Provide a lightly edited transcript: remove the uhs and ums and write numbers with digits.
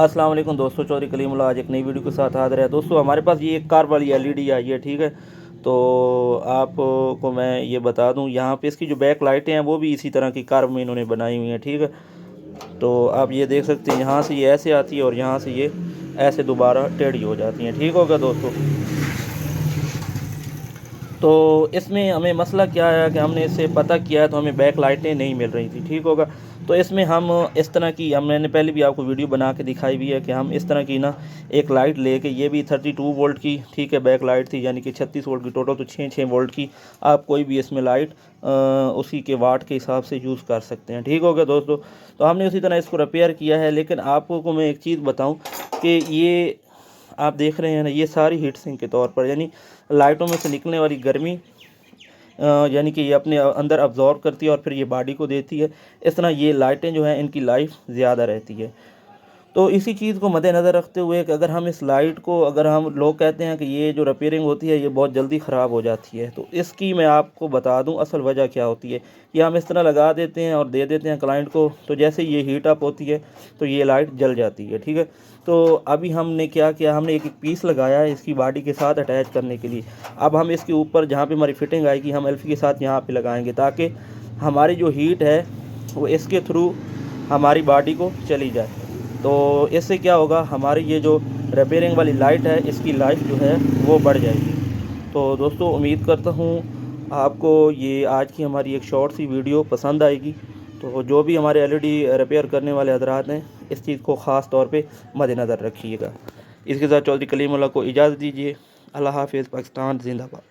अस्सलाम वालेकुम दोस्तों, चौधरी कलीमुल्लाह आज एक नई वीडियो के साथ हाजिर है। दोस्तों हमारे पास ये एक कार वाली एलईडी आई है, ठीक है। तो आपको मैं ये बता दूं, यहाँ पे इसकी जो बैक लाइटें हैं वो भी इसी तरह की कार में इन्होंने बनाई हुई हैं, ठीक है। तो आप ये देख सकते हैं, यहाँ से ये ऐसे आती है और यहाँ से ये ऐसे दोबारा टेढ़ी हो जाती हैं, ठीक होगा दोस्तों। तो इसमें हमें मसला क्या है कि हमने इससे पता किया तो हमें बैक लाइटें नहीं मिल रही थी, ठीक होगा। तो इसमें हम इस तरह की, मैंने पहले भी आपको वीडियो बना के दिखाई भी है कि हम इस तरह की ना एक लाइट लेके, ये भी 32 वोल्ट की, ठीक है, बैक लाइट थी, यानी कि 36 वोल्ट की टोटल, तो 6 वोल्ट की आप कोई भी इसमें लाइट उसी के वाट के हिसाब से यूज़ कर सकते हैं, ठीक हो गया दोस्तों। तो हमने उसी तरह इसको रिपेयर किया है। लेकिन आपको मैं एक चीज़ बताऊँ कि ये आप देख रहे हैं ना, ये सारी हीट सिंक के तौर पर, यानी लाइटों में से निकलने वाली गर्मी यानी कि ये अपने अंदर अब्जॉर्ब करती है और फिर ये बॉडी को देती है। इस तरह ये लाइटें जो हैं इनकी लाइफ ज़्यादा रहती है। तो इसी चीज़ को मद्देनज़र रखते हुए कि अगर हम इस लाइट को, अगर हम लोग कहते हैं कि ये जो रिपेयरिंग होती है ये बहुत जल्दी ख़राब हो जाती है, तो इसकी मैं आपको बता दूं असल वजह क्या होती है। ये हम इस तरह लगा देते हैं और दे देते हैं क्लाइंट को, तो जैसे ये हीट अप होती है तो ये लाइट जल जाती है, ठीक है। तो अभी हमने क्या किया, हमने एक पीस लगाया है इसकी बॉडी के साथ अटैच करने के लिए। अब हम इसके ऊपर जहाँ पे हमारी फिटिंग आएगी हम एल्फी के साथ यहाँ पे लगाएंगे, ताकि हमारी जो हीट है वो इसके थ्रू हमारी बॉडी को चली जाए। तो इससे क्या होगा, हमारी ये जो रिपेयरिंग वाली लाइट है इसकी लाइफ जो है वो बढ़ जाएगी। तो दोस्तों उम्मीद करता हूँ आपको ये आज की हमारी एक शॉर्ट सी वीडियो पसंद आएगी। तो जो भी हमारे एलईडी रिपेयर करने वाले हजरात हैं इस चीज़ को ख़ास तौर पे मद्देनज़र रखिएगा। इसके साथ चौधरी कलीमुल्लाह को इजाज़त दीजिए। अल्लाह हाफ़िज़। पाकिस्तान जिंदाबाद।